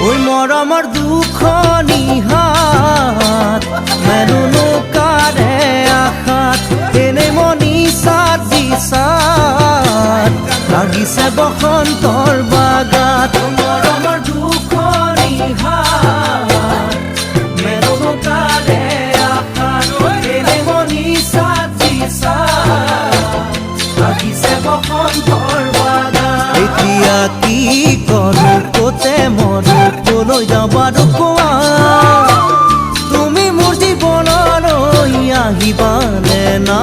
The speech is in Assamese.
ওই মৰমৰ দুখনি হাত মেৰুনো কাৰে আশাত এনে মনি চাত দিছাত লাগিছে বসন্তৰ বাগাত মৰমৰ দুখনি হাত মেৰুনো কাৰে আশাত এনে মনি চাত দিছাত লাগিছে বসন্তৰ বাগাত এতিয়া কি কৰোঁ কতে মৰো কলৈ যাবাৰো কোৱা তুমি মোৰ জীৱনলৈ আহিবানে না